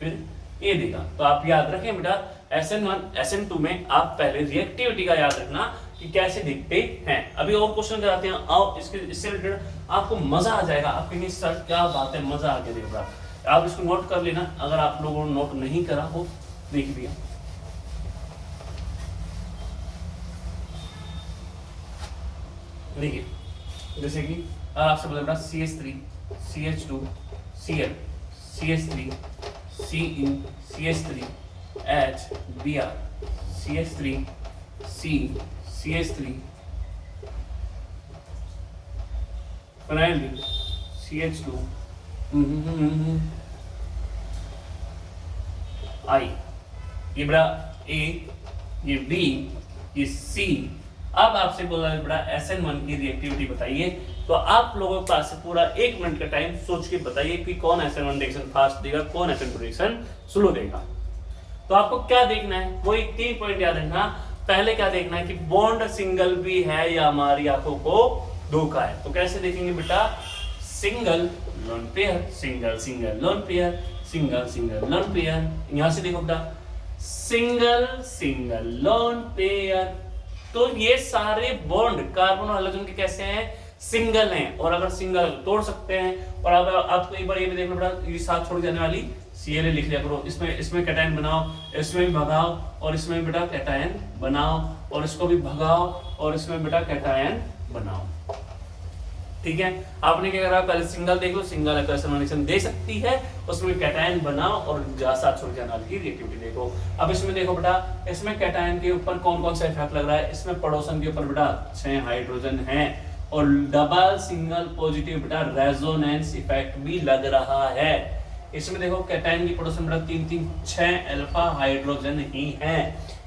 फिर A देगा। तो आप याद रखें बेटा SN1 SN2 में आप पहले रिएक्टिविटी का याद रखना कि कैसे दिखते हैं। अभी और क्वेश्चन कराते हैं, आओ इससे रिलेटेड आपको मजा आ जाएगा, आप कहेंगे सर क्या बात है, मजा आ गया। देखो बेटा आप इसको नोट कर लेना, अगर आप लोगों ने नोट नहीं करा हो देख लिया। देखिए जैसे कि आपसे बोला बेटा CH3 CH2 Cl CH3 Ce CH3 H Br CH3 C CH3 finally CH2 I, ये बड़ा A, ये B, ये C। अब आपसे बोला बड़ा SN1 की रिएक्टिविटी बताइए, तो आप लोगों के पास पूरा 1 मिनट का टाइम सोच के बताइए कि कौन SN1 रिएक्शन फास्ट देगा, कौन SN2 रिएक्शन स्लो देगा। तो आपको क्या देखना है, वही 3 पॉइंट याद रखना। पहले क्या देखना है कि बॉन्ड सिंगल भी है या हमारी आंखों को धोखा है। तो कैसे देखेंगे बेटा, single lone pair, single single lone pair, single single lone pair. यहां से देखो बेटा सिंगल सिंगल लोन पेयर। तो ये सारे बॉन्ड कार्बन और हाइड्रोजन के कैसे हैं, सिंगल हैं, और अगर सिंगल तोड़ सकते हैं। और अगर आपको एक बार ये भी देखना पड़ा, ये साथ छोड़ जाने वाली Cl लिख लिया करो, इसमें कैटायन बनाओ, इसमें भी भगाओ, और इसमें बेटा कैटायन बनाओ, और इसको भी भगाओ, और इसमें बेटा कैटायन बनाओ। ठीक है, आपने क्या करा, पहले सिंगल देख लो, सिंगल एक्सेलरेशन दे सकती है, उसमें कैटायन बनाओ और साथ छोड़ जाने वाली की रिएक्टिविटी देखो। अब इसमें देखो बेटा, इसमें कैटायन के ऊपर कौन कौन सा इफेक्ट लग रहा है, इसमें पड़ोसन के ऊपर बेटा 6 हाइड्रोजन है, और डबल सिंगल पॉजिटिव बेटा रेजोनेंस इफेक्ट भी लग रहा है। इसमें देखो कैटायन की पड़ोसन बेटा 3 6 अल्फा हाइड्रोजन ही है,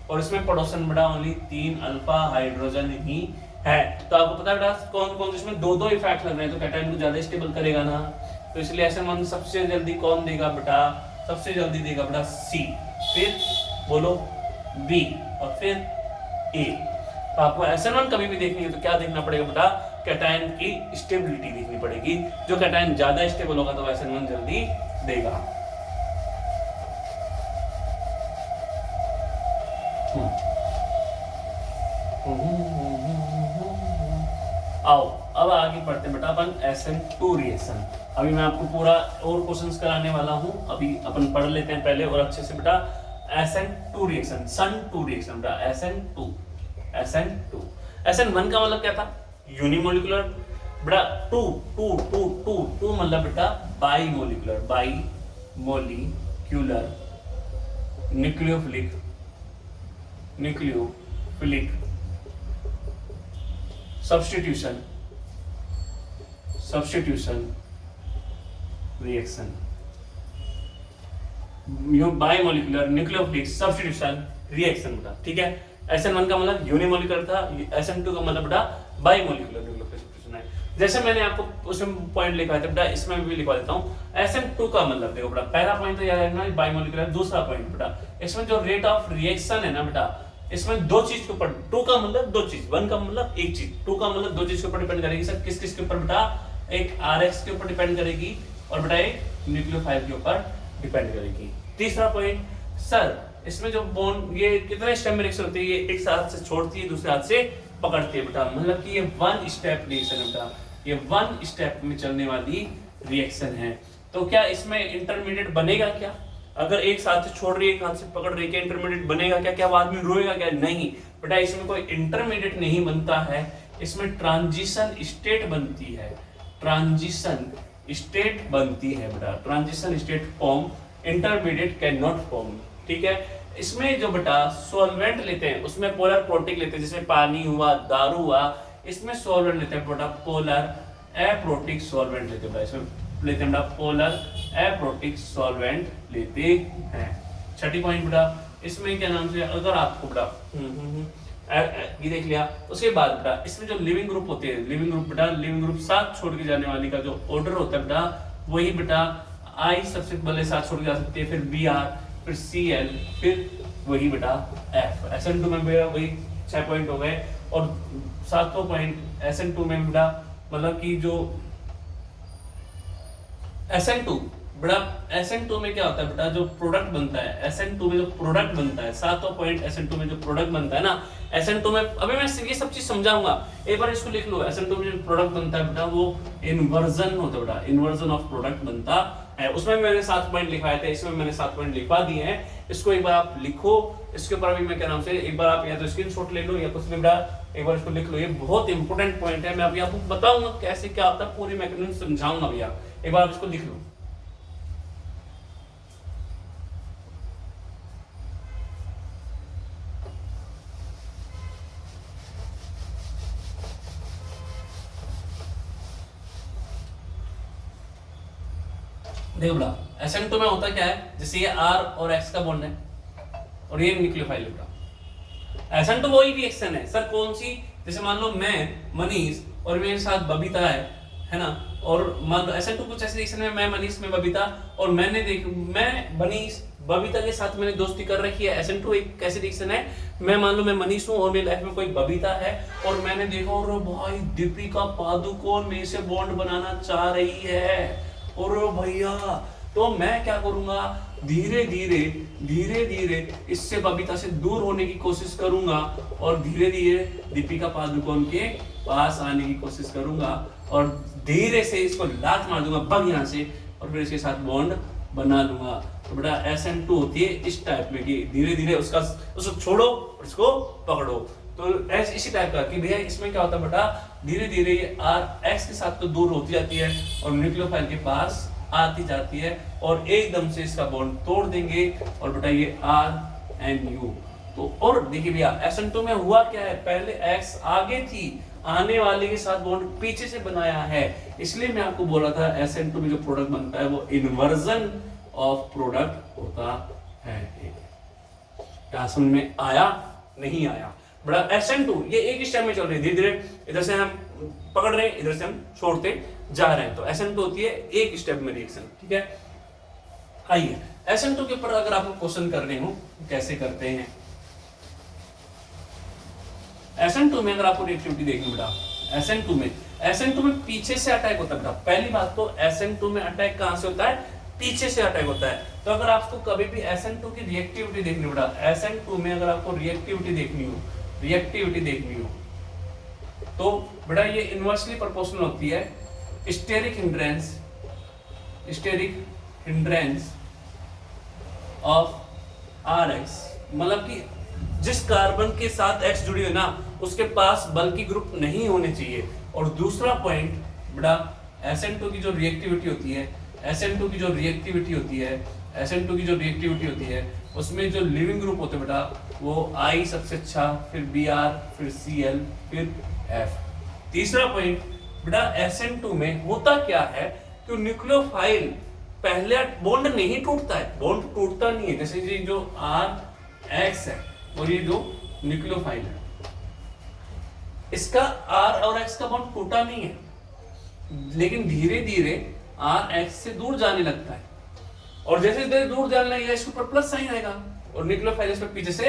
और इसमें पड़ोसन बेटा ओनली 3 अल्फा हाइड्रोजन ही है। तो आपको पता है बेटा कौन कौन इसमें दो इफेक्ट लग रहे हैं, तो कैटायन को ज्यादा स्टेबल करेगा ना, तो इसलिए ऐसे मन सबसे जल्दी कौन देगा बेटा, सबसे जल्दी देगा बेटा सी, फिर बोलो बी, और फिर ए। तो आपको SN1 कभी भी देखनी है तो क्या देखना पड़ेगा बेटा, कैटायन की स्टेबिलिटी देखनी पड़ेगी। जो कैटायन ज्यादा स्टेबल होगा तो SN1 जल्दी देगा। आओ अब आगे पढ़ते हैं बेटा अपन SN2 रिएक्शन। अभी मैं आपको पूरा और क्वेश्चंस कराने वाला हूं, अभी अपन पढ़ लेते हैं पहले और अच्छे से बेटा। SN2 रिएक्शन, SN2 रिएक्शन बेटा, SN2 SN1 का मतलब क्या था, यूनिमोलिकुलर बेटा, टू मतलब बेटा bimolecular, nucleophilic substitution reaction, bimolecular nucleophilic substitution reaction बेटा। ठीक है, SN1 का मतलब यूनिमोलिकुलर था, SN2 का मतलब बेटा बाईमोलिकुलर न्यूक्लियोफिलिक सब्स्टिट्यूशन है। जैसे मैंने आपको उसमें पॉइंट लिखवाया था बेटा, इसमें भी लिखवा देता हूं। SN2 का मतलब देखो बेटा, पहला पॉइंट तो याद रखना बाईमोलिकुलर, दूसरा पॉइंट बेटा इसमें जो रेट ऑफ रिएक्शन है ना बेटा, इसमें दो चीज के ऊपर, 2 का मतलब दो चीज, 1 का मतलब एक चीज, 2 का मतलब दो चीज के ऊपर डिपेंड करेगी सर। किस किस के ऊपर बेटा, एक RX के ऊपर डिपेंड करेगी, और बेटा एक न्यूक्लियोफाइल के ऊपर डिपेंड करेगी। तीसरा पॉइंट सर, इसमें जो बॉन्ड, ये कितने स्टेप में रिएक्शन होती है, ये एक हाथ से छोड़ती है, दूसरे हाथ से पकड़ती है बेटा, मतलब कि ये 1 स्टेप रिएक्शन है बेटा, ये 1 स्टेप में चलने वाली रिएक्शन है। तो क्या इसमें इंटरमीडिएट बनेगा क्या, अगर एक हाथ से छोड़ रही है, एक हाथ से पकड़ रही है, क्या इंटरमीडिएट बनेगा क्या, क्या वो आदमी रोएगा क्या, नहीं बेटा, इसमें कोई इंटरमीडिएट नहीं बनता है, इसमें ट्रांजिशन स्टेट बनती है, ट्रांजिशन स्टेट बनती है बेटा, transition state form, intermediate can not form. ठीक है, इसमें जो बेटा सॉल्वेंट लेते हैं उसमें पोलर प्रोटिक लेते हैं, जैसे पानी हुआ, दारू हुआ, इसमें सॉल्वेंट लेते हैं बेटा पोलर एप्रोटिक सॉल्वेंट लेते हैं, इसमें लेते हैं बेटा पोलर एप्रोटिक सॉल्वेंट लेते हैं। छठी पॉइंट बेटा, इसमें क्या नाम से, अगर आपको बेटा ये देख लिया, उसके बाद बेटा इसमें जो लिविंग ग्रुप होते हैं, लिविंग ग्रुप बेटा, लिविंग ग्रुप साथ छोड़ के जाने वाली का जो ऑर्डर होता है बेटा, वही बेटा I सबसे पहले साथ छोड़ के जा सकती है, फिर Br, फिर Cl, फिर वही बेटा F। SN2 में बेटा वही 6 पॉइंट हो गए, और 7वां पॉइंट SN2 में बेटा मतलब कि जो SN2 बेटा, SN2 में क्या होता है बेटा, जो प्रोडक्ट बनता है, SN2 में जो प्रोडक्ट बनता है, 7वां पॉइंट SN2 में जो प्रोडक्ट बनता है ना, SN2 में, अभी मैं ये सब चीज समझाऊंगा, एक बार इसको लिख लो। SN2 में जो प्रोडक्ट बनता है बेटा, वो इन्वर्जन होता है बेटा, इन्वर्जन ऑफ प्रोडक्ट बनता है। उसमें मैंने 7 पॉइंट लिखवाए थे, इसमें मैंने 7 पॉइंट लिखवा दिए हैं, इसको एक बार आप लिखो। इसके ऊपर अभी मैं क्या नाम से, एक बार आप या तो स्क्रीनशॉट ले लो या कुछ भी बेटा एक बार इसको लिख लो, ये बहुत इंपॉर्टेंट पॉइंट है, मैं अभी आपको बताऊंगा कैसे क्या होता है, पूरी मैकेनिज्म समझाऊंगा भैया, एक बार आप इसको लिख लो। देखो बेटा, SN2 में होता क्या है, जैसे ये R और X का बॉन्ड है और ये न्यूक्लियोफाइल है बेटा। SN2 वही रिएक्शन है सर, कौन सी, जैसे मान लो मैं मनीष और मेरे साथ बबीता है ना, और मान लो SN2 कुछ ऐसे रिएक्शन है, मैं मनीष में बबीता, और मैं मनीष बबीता के साथ मैंने दोस्ती कर रखी है। SN2 एक कैसी रिएक्शन है, मैं मान लो मैं मनीष हूँ और मेरी लाइफ में कोई बबीता है, और मैंने देखा और भाई दीपिका पादुकोण मेरे से बॉन्ड बनाना चाह रही है, और भैया तो मैं क्या करूंगा, धीरे धीरे इससे बबीता से दूर होने की कोशिश करूंगा और धीरे धीरे दीपिका पादुकोण के पास आने की कोशिश करूंगा और धीरे से इसको लात मार दूंगा बग यहाँ से और फिर इसके साथ बॉन्ड बना लूंगा। तो बेटा SN2 होती है इस टाइप में कि धीरे धीरे उसको छोड़ो और इसको पकड़ो। तो इसी टाइप का कि भैया इसमें क्या होता है बेटा, धीरे धीरे ये RX के साथ तो दूर होती जाती है और न्यूक्लियोफाइल के पास आती जाती है और एकदम से इसका बॉन्ड तोड़ देंगे और बेटा ये RNU। तो और देखिए भैया SN2 में हुआ क्या है, पहले X आगे थी, आने वाले के साथ बॉन्ड पीछे से बनाया है, इसलिए मैं आपको बोला था SN2 में जो प्रोडक्ट बनता है वो इन्वर्जन ऑफ प्रोडक्ट होता है। क्या समझ में आया, नहीं आया? बड़ा SN2 ये एक स्टेप में चल रही है, धीरे धीरे इधर से हम पकड़ रहे हैं, इधर से हम छोड़ते जा रहे हैं। तो SN2 होती है एक स्टेप में रिएक्शन, ठीक है। आइए SN2 के ऊपर अगर आपको क्वेश्चन करने हो कैसे करते हैं। SN2 में अगर आपको रिएक्टिविटी देखनी बेटा, SN2 में पीछे से अटैक होता है बेटा। पहली बात तो SN2 में अटैक कहां से होता है, पीछे से अटैक होता है। तो अगर आपको कभी भी SN2 की रिएक्टिविटी देखनी बेटा, SN2 में अगर आपको रिएक्टिविटी देखनी हो तो बेटा ये इनवर्सली प्रोपोर्शनल होती है स्टेरिक हिंड्रेंस ऑफ RX। मतलब कि जिस कार्बन के साथ X जुड़ी है ना उसके पास बल की ग्रुप नहीं होने चाहिए। और दूसरा पॉइंट बेटा SN2 की जो रिएक्टिविटी होती है उसमें जो लिविंग ग्रुप होते हैं बेटा वो I सबसे अच्छा, फिर Br, फिर Cl, फिर F। तीसरा पॉइंट बेटा SN2 में होता क्या है कि न्यूक्लियोफाइल पहले बॉन्ड नहीं टूटता है, बॉन्ड टूटता नहीं है। जैसे ये जो RX है और ये जो न्यूक्लियोफाइल है इसका R और X का बॉन्ड टूटा नहीं है, लेकिन धीरे धीरे RX से दूर जाने लगता है और जैसे जैसे दूर जाने लगेगा इसके ऊपर प्लस साइन आएगा और न्यूक्लियोफाइल इस पर पीछे से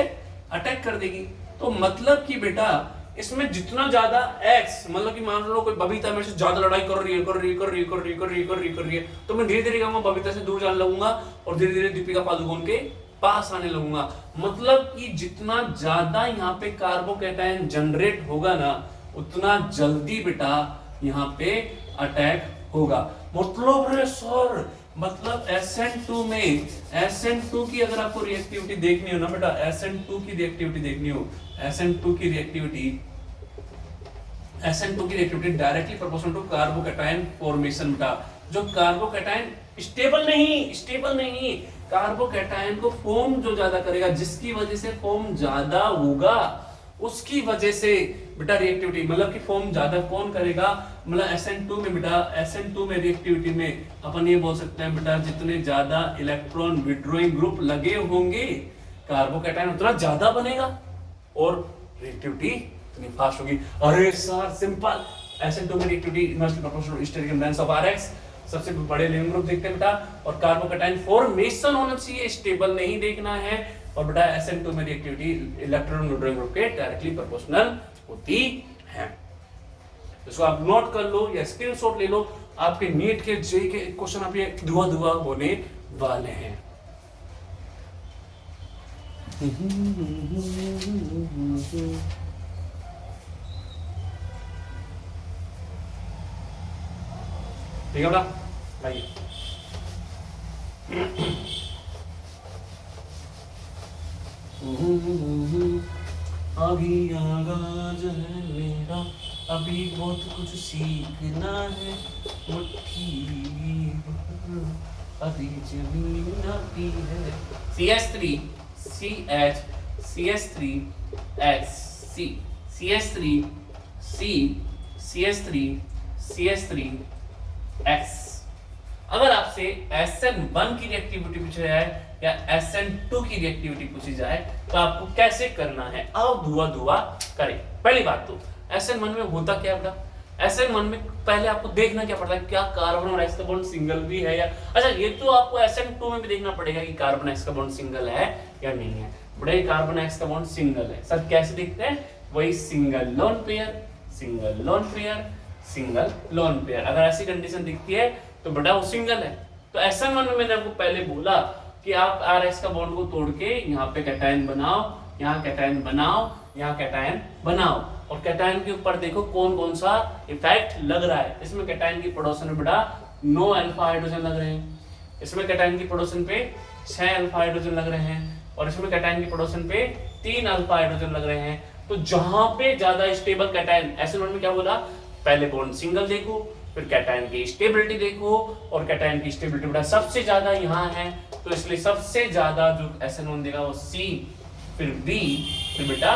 अटैक कर देगी। तो मतलब कि बेटा इसमें जितना ज्यादा X, मतलब कि मान लो कोई बबीता मेरे से ज्यादा लड़ाई कर रही है तो मैं धीरे धीरे कहूंगा बबीता से दूर जाने लगूंगा और धीरे धीरे दीपिका पादुकोण के पास आने लगूंगा। मतलब कि जितना ज्यादा यहाँ पे कार्बोकैटायन जनरेट होगा ना उतना जल्दी बेटा यहाँ पे अटैक होगा। मतलब SN2 में SN2 की अगर आपको रिएक्टिविटी देखनी हो ना बेटा, SN2 की reactivity directly proportional to carbocation formation बेटा। जो कार्बोकैटायन स्टेबल नहीं कार्बोकैटायन को फॉर्म जो ज्यादा करेगा, जिसकी वजह से फॉर्म ज्यादा होगा उसकी वजह से बेटा रिएक्टिविटी, मतलब कि फॉर्म ज्यादा कौन करेगा, मतलब SN2 में बेटा, SN2 में रिएक्टिविटी में अपन ये बोल सकते हैं बेटा जितने ज्यादा इलेक्ट्रॉन विड्रॉइंग ग्रुप लगे होंगे कार्बोकैटायन उतना ज्यादा बनेगा और रिएक्टिविटी इतनी फास्ट होगी। अरे सर सिंपल, SN2 में reactivity inversely proportional steric hindrance of RX, सबसे बड़े लिविंग ग्रुप देखते हैं बेटा, और कार्बोकैटायन फॉर्मेशन होना चाहिए, स्टेबल नहीं देखना है। और बेटा SN2 में रिएक्टिविटी इलेक्ट्रॉन विड्रॉइंग ग्रुप के डायरेक्टली प्रोपोर्शनल होती है। इसको आप नोट कर लो या स्क्रीनशॉट ले लो, आपके नीट के जेई के क्वेश्चन आप ये धुआं होने वाले हैं। ठीक है बेटा, आइए अभी आगाज है मेरा, अभी बहुत कुछ सीखना है, मुट्ठी अभी जमीन आती है। CH3 CH CH3 X C CH3 C CH3 CH3 X। अगर आपसे SN1 की रिएक्टिविटी पूछा जाए या SN2 की रिएक्टिविटी पूछी जाए तो आपको कैसे करना है, आओ धुआं करें। पहली बात तो SN1 में होता क्या बेटा, SN1 में पहले आपको देखना क्या पड़ता है, क्या कार्बन और X का बॉन्ड सिंगल भी है या, अच्छा ये तो आपको SN2 में भी देखना पड़ेगा कि कार्बन X का बॉन्ड सिंगल है या नहीं है। बेटा कार्बन X का बॉन्ड सिंगल है, सर कैसे दिखते हैं, वही single lone pair single lone pair single lone pair. अगर ऐसी कंडीशन दिखती है तो बेटा वो सिंगल है, तो SN1 में मैंने आपको पहले बोला कि आप RX का बॉन्ड को तोड़ के यहाँ पे कैटायन बनाओ, यहाँ कैटायन बनाओ, यहाँ कैटायन बनाओ, और कैटायन के ऊपर देखो कौन कौन सा इफेक्ट लग रहा है। इसमें कैटायन की पड़ोसन में बेटा 9 अल्फा हाइड्रोजन लग रहे हैं, इसमें कैटायन की पड़ोसन पे 6 अल्फा हाइड्रोजन लग रहे हैं, और इसमें कैटायन की पड़ोसन पे 3 अल्फा हाइड्रोजन लग रहे हैं। तो जहां पे ज्यादा स्टेबल कैटायन, SN1 में क्या बोला, पहले बॉन्ड सिंगल देखो, फिर कैटायन की स्टेबिलिटी देखो, और कैटायन की स्टेबिलिटी बेटा सबसे ज्यादा यहाँ है, तो इसलिए सबसे ज्यादा जो SN1 देगा वो C, फिर B, फिर बेटा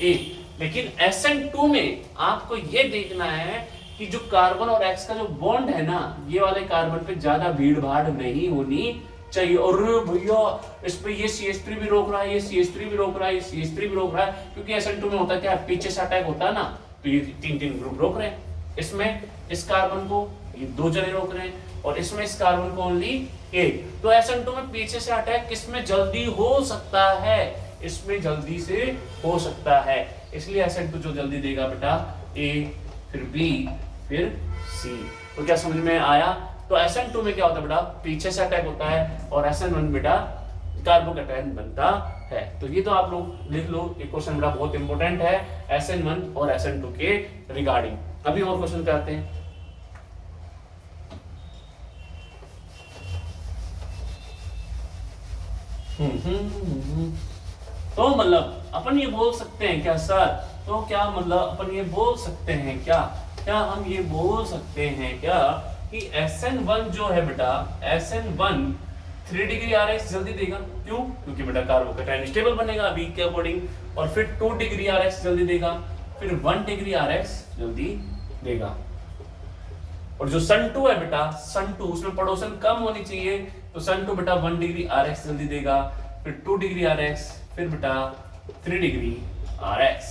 A। लेकिन SN2 में आपको ये देखना है कि जो कार्बन और X का जो बॉन्ड है ना, ये वाले कार्बन पे ज्यादा भीड़ भाड़ नहीं होनी चाहिए। और भैया इस पे ये CH3 भी रोक रहा है, ये CH3 भी रोक रहा है, ये CH3 भी रोक रहा है, क्योंकि SN2 में होता है क्या, पीछे से अटैक होता है ना, तो ये तीन ग्रुप रोक रहे हैं। इसमें इस कार्बन को ये 2 जने रोक रहे हैं, और इसमें इस कार्बन को ओनली 1। तो SN2 में पीछे से अटैक किसमें जल्दी हो सकता है, इसमें जल्दी से हो सकता है, इसलिए SN2 जो जल्दी देगा बेटा A, फिर B, फिर C। तो क्या समझ में आया? तो SN2 में क्या होता है बेटा, पीछे से अटैक होता है, और SN1 बेटा कार्बोकैटायन बनता है। तो ये तो आप लोग लिख लो, ये क्वेश्चन बेटा बहुत इंपॉर्टेंट है SN1 और SN2 के रिगार्डिंग। अभी और क्वेश्चन करते हैं। तो मतलब अपन ये बोल सकते हैं क्या सर, तो क्या मतलब अपन ये बोल सकते हैं क्या, हम ये बोल सकते हैं क्या कि SN1 जो है बेटा, SN1 3 डिग्री RX जल्दी देगा, क्यों, क्योंकि बेटा कार्बोकैटायन स्टेबल बनेगा वीक के अकॉर्डिंग, और फिर 2 डिग्री RX जल्दी देगा, फिर 1 डिग्री RX जल्दी देगा। और जो Sun2 है बेटा, Sun2 उसमें पड़ोसन कम होनी चाहिए, तो Sun2 बेटा 1 डिग्री RX जल्दी देगा, फिर 2 डिग्री RX, फिर बेटा 3 डिग्री RX।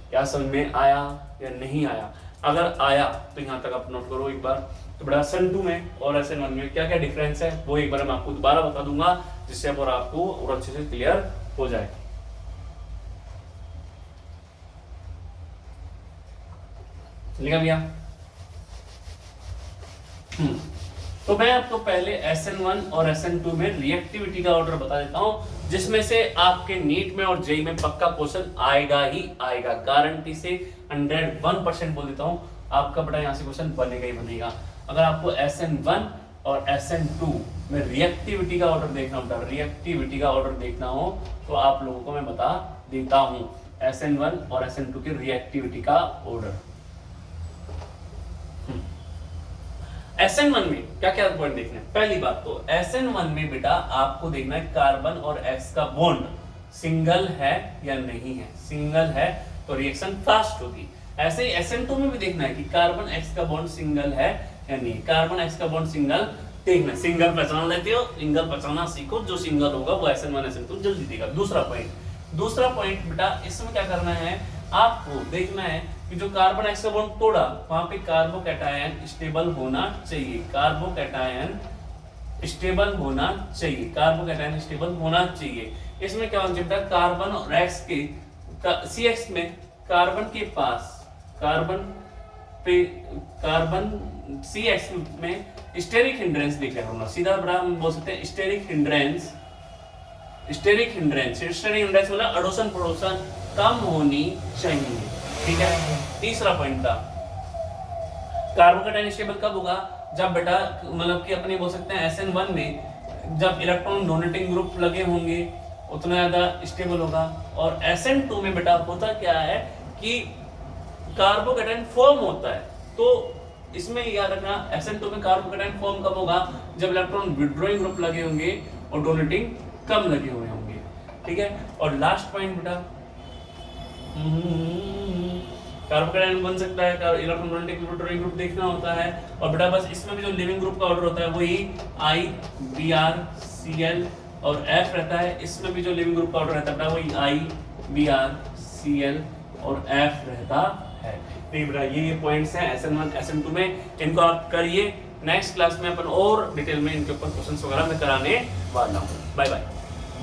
क्या समझ में आया या नहीं आया? अगर आया तो यहाँ तक आप नोट करो एक बार। तो बेटा SN2 में और SN1 में क्या क्या डिफरेंस है वो एक बार मैं आपको दोबारा बता दूंगा, जिससे अब और आपको और अच्छे से क्लियर हो जाए। चलिएगा भैया। तो मैं आपको पहले SN1 और SN2 में रिएक्टिविटी का ऑर्डर बता देता हूं, जिसमें से आपके नीट में और जेई में पक्का क्वेश्चन आएगा ही आएगा, गारंटी से 101% बोल देता हूं, आपका बेटा यहां से क्वेश्चन बनेगा ही बनेगा। अगर आपको SN1 और SN2 में रिएक्टिविटी का ऑर्डर देखना होता है, रिएक्टिविटी का ऑर्डर देखना हो, तो आप लोगों को मैं बता देता हूं SN1 और SN2 की रिएक्टिविटी का ऑर्डर। SN1 में क्या क्या पॉइंट देखना है? पहली बात तो SN1 में बेटा आपको देखना है कार्बन और X का बॉन्ड सिंगल है या नहीं है। सिंगल है तो रिएक्शन फास्ट होगी। ऐसे ही SN2 में भी देखना है कि कार्बन X का बॉन्ड सिंगल है या नहीं। कार्बन X का बॉन्ड सिंगल देखना, सिंगल पहचान लेते हो, सिंगल पहचानना सीखो, जो सिंगल होगा वो SN1 SN2 जल्दी देगा। दूसरा पॉइंट बेटा इसमें क्या करना है, आपको देखना है कि जो कार्बन X का बॉन्ड तोड़ा वहां पे कार्बोकैटायन स्टेबल होना चाहिए, कार्बोकैटायन स्टेबल होना चाहिए, कार्बोकैटायन स्टेबल होना चाहिए। इसमें क्या होना चाहिए, कार्बन और X के CX में कार्बन के पास, कार्बन CX में स्टेरिक हिंड्रेंस दिख रहा होगा, सीधा बड़ा हम बोल सकते हैं स्टेरिक हिंड्रेंस मतलब अड़ोसन पड़ोसन कम होनी चाहिए। ठीक है। तीसरा पॉइंट था कार्बोकैटायन स्टेबल कब होगा, जब बेटा मतलब कि अपने बोल सकते हैं SN1 में जब इलेक्ट्रॉन डोनेटिंग ग्रुप लगे होंगे उतना ज्यादा स्टेबल होगा। और SN2 में बेटा होता क्या है कि कार्बोकैटायन फॉर्म होता है, तो इसमें याद रखना SN2 में कार्बोकैटायन फॉर्म कब होगा, जब इलेक्ट्रॉन विड्रॉइंग ग्रुप लगे होंगे और डोनेटिंग कम लगे हुए होंगे। ठीक है। और लास्ट पॉइंट बेटा कार्बोकैटायन बन सकता है, इलेक्ट्रॉन डोनेटिंग विड्रॉइंग ग्रुप देखना होता है। और बेटा बस इसमें भी जो लिविंग ग्रुप का ऑर्डर होता है वही I Br Cl और F रहता है। इसमें भी जो लिविंग ग्रुप का ऑर्डर रहता है बेटा वही I Br Cl और F रहता है। नहीं बेटा ये पॉइंट्स हैं SN1 SN2 में, इनको आप करिए। नेक्स्ट क्लास में अपन और डिटेल में इनके ऊपर क्वेश्चंस वगैरह मैं कराने वाला हूँ। Bye bye.